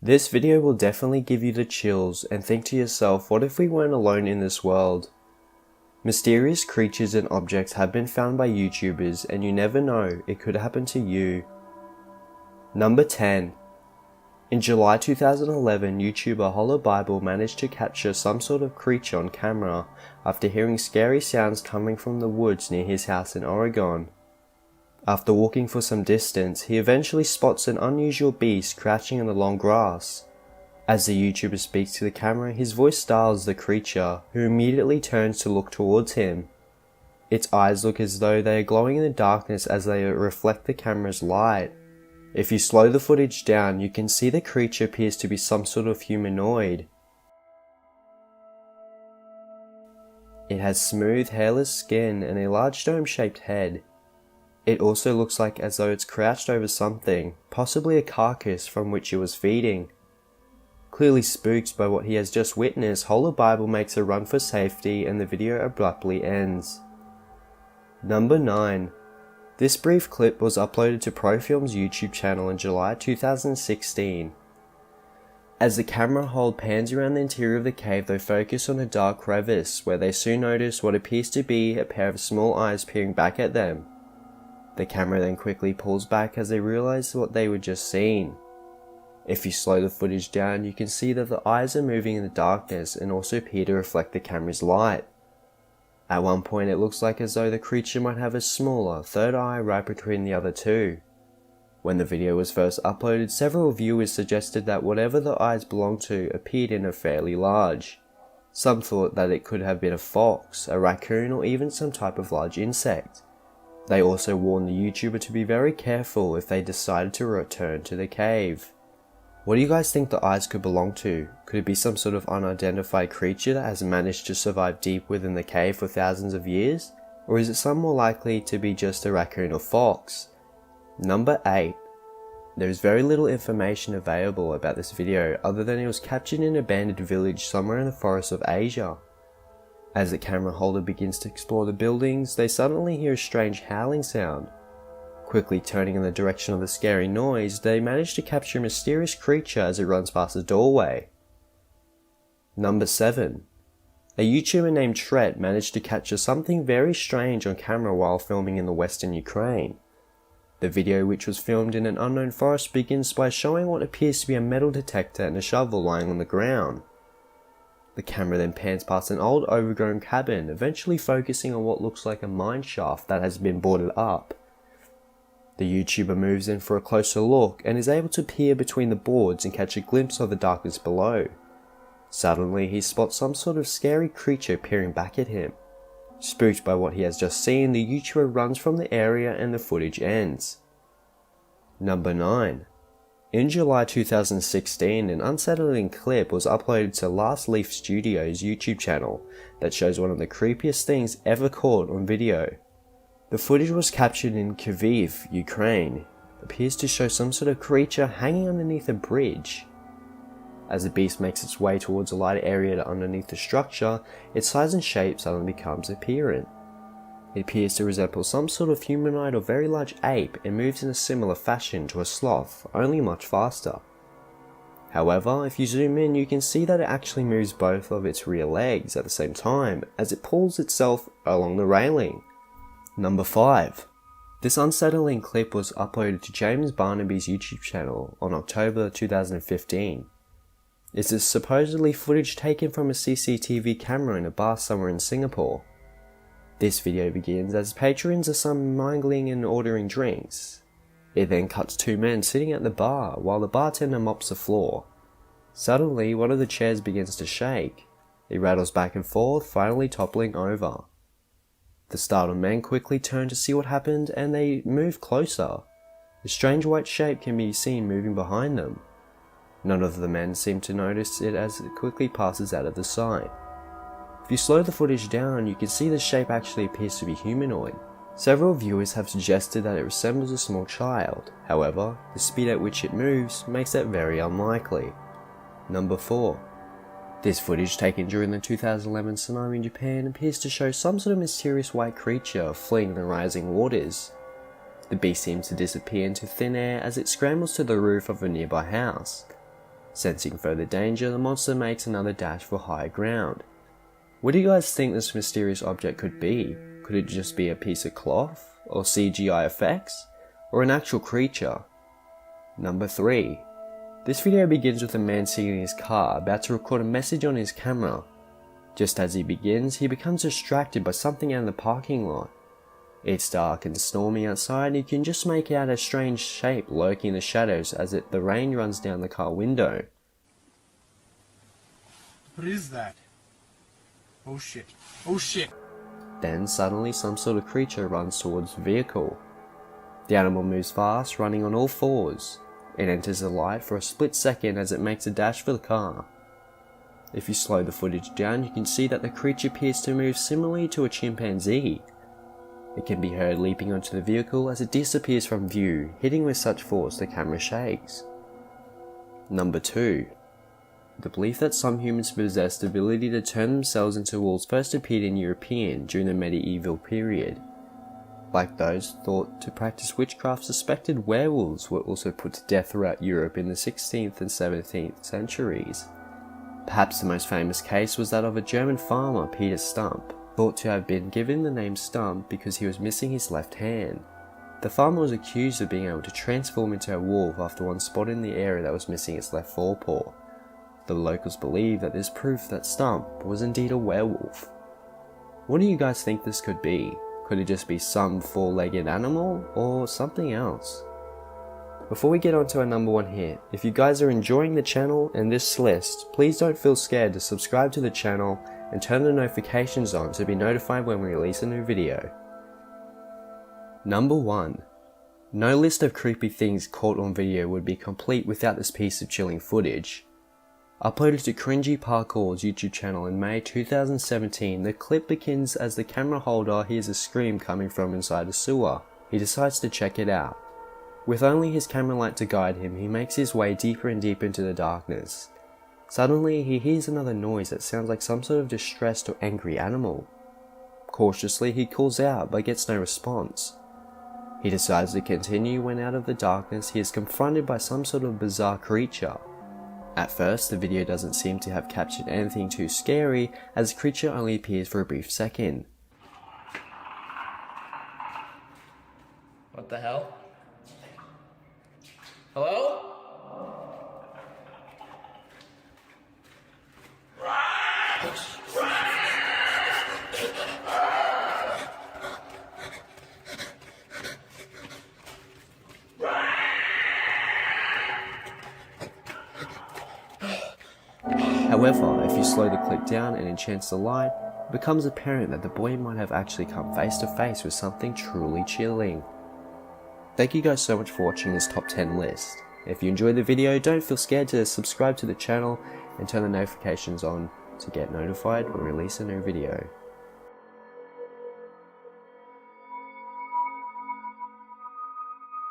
This video will definitely give you the chills and think to yourself, what if we weren't alone in this world? Mysterious creatures and objects have been found by YouTubers and you never know, it could happen to you. Number 10. In July 2011, YouTuber Hollow Bible managed to capture some sort of creature on camera after hearing scary sounds coming from the woods near his house in Oregon. After walking for some distance, he eventually spots an unusual beast crouching in the long grass. As the YouTuber speaks to the camera, his voice startles the creature, who immediately turns to look towards him. Its eyes look as though they are glowing in the darkness as they reflect the camera's light. If you slow the footage down, you can see the creature appears to be some sort of humanoid. It has smooth, hairless skin and a large dome-shaped head. It also looks like as though it's crouched over something, possibly a carcass from which it was feeding. Clearly spooked by what he has just witnessed, Hollow Bible makes a run for safety and the video abruptly ends. Number 9. This brief clip was uploaded to Profilm's YouTube channel in July 2016. As the camera hold pans around the interior of the cave, they focus on a dark crevice where they soon notice what appears to be a pair of small eyes peering back at them. The camera then quickly pulls back as they realize what they were just seeing. If you slow the footage down, you can see that the eyes are moving in the darkness and also appear to reflect the camera's light. At one point it looks like as though the creature might have a smaller third eye right between the other two. When the video was first uploaded, several viewers suggested that whatever the eyes belonged to appeared in a fairly large. Some thought that it could have been a fox, a raccoon, or even some type of large insect. They also warned the YouTuber to be very careful if they decided to return to the cave. What do you guys think the eyes could belong to? Could it be some sort of unidentified creature that has managed to survive deep within the cave for thousands of years? Or is it some more likely to be just a raccoon or fox? Number 8. There is very little information available about this video other than it was captured in an abandoned village somewhere in the forests of Asia. As the camera holder begins to explore the buildings, they suddenly hear a strange howling sound. Quickly turning in the direction of the scary noise, they manage to capture a mysterious creature as it runs past the doorway. Number 7. A YouTuber named Tret managed to capture something very strange on camera while filming in the western Ukraine. The video, which was filmed in an unknown forest, begins by showing what appears to be a metal detector and a shovel lying on the ground. The camera then pans past an old overgrown cabin, eventually focusing on what looks like a mineshaft that has been boarded up. The YouTuber moves in for a closer look and is able to peer between the boards and catch a glimpse of the darkness below. Suddenly he spots some sort of scary creature peering back at him. Spooked by what he has just seen, the YouTuber runs from the area and the footage ends. Number 9. In July 2016, an unsettling clip was uploaded to Last Leaf Studios' YouTube channel that shows one of the creepiest things ever caught on video. The footage was captured in Kyiv, Ukraine. It appears to show some sort of creature hanging underneath a bridge. As the beast makes its way towards a lighter area underneath the structure, its size and shape suddenly becomes apparent. It appears to resemble some sort of humanoid or very large ape and moves in a similar fashion to a sloth, only much faster. However, if you zoom in, you can see that it actually moves both of its rear legs at the same time as it pulls itself along the railing. Number 5. This unsettling clip was uploaded to James Barnaby's YouTube channel on October 2015. This is supposedly footage taken from a CCTV camera in a bar somewhere in Singapore. This video begins as patrons are some mingling and ordering drinks. It then cuts two men sitting at the bar while the bartender mops the floor. Suddenly, one of the chairs begins to shake. It rattles back and forth, finally toppling over. The startled men quickly turn to see what happened and they move closer. A strange white shape can be seen moving behind them. None of the men seem to notice it as it quickly passes out of the sight. If you slow the footage down, you can see the shape actually appears to be humanoid. Several viewers have suggested that it resembles a small child. However, the speed at which it moves makes that very unlikely. Number 4. This footage, taken during the 2011 tsunami in Japan, appears to show some sort of mysterious white creature fleeing the rising waters. The beast seems to disappear into thin air as it scrambles to the roof of a nearby house. Sensing further danger, the monster makes another dash for higher ground. What do you guys think this mysterious object could be? Could it just be a piece of cloth, or CGI effects, or an actual creature? Number 3. This video begins with a man sitting in his car about to record a message on his camera. Just as he begins, he becomes distracted by something out in the parking lot. It's dark and stormy outside and you can just make out a strange shape lurking in the shadows as the rain runs down the car window. What is that? Oh shit. Oh shit. Then suddenly some sort of creature runs towards the vehicle. The animal moves fast, running on all fours. It enters the light for a split second as it makes a dash for the car. If you slow the footage down, you can see that the creature appears to move similarly to a chimpanzee. It can be heard leaping onto the vehicle as it disappears from view, hitting with such force the camera shakes. Number 2. The belief that some humans possess the ability to turn themselves into wolves first appeared in European during the medieval period. Like those thought to practice witchcraft, suspected werewolves were also put to death throughout Europe in the 16th and 17th centuries. Perhaps the most famous case was that of a German farmer, Peter Stump, thought to have been given the name Stump because he was missing his left hand. The farmer was accused of being able to transform into a wolf after one spotted in the area that was missing its left forepaw. The locals believe that this proof that Stump was indeed a werewolf. What do you guys think this could be? Could it just be some four-legged animal or something else? Before we get on to our number 1 hit, if you guys are enjoying the channel and this list, please don't feel scared to subscribe to the channel and turn the notifications on to be notified when we release a new video. Number 1. No list of creepy things caught on video would be complete without this piece of chilling footage. Uploaded to Cringy Parkour's YouTube channel in May 2017, the clip begins as the camera holder hears a scream coming from inside a sewer. He decides to check it out. With only his camera light to guide him, he makes his way deeper and deeper into the darkness. Suddenly, he hears another noise that sounds like some sort of distressed or angry animal. Cautiously, he calls out but gets no response. He decides to continue when out of the darkness he is confronted by some sort of bizarre creature. At first, the video doesn't seem to have captured anything too scary, as the creature only appears for a brief second. What the hell? Hello? However, if you slow the clip down and enhance the light, it becomes apparent that the boy might have actually come face to face with something truly chilling. Thank you guys so much for watching this top 10 list. If you enjoyed the video, don't feel scared to subscribe to the channel and turn the notifications on to get notified when we release a new video.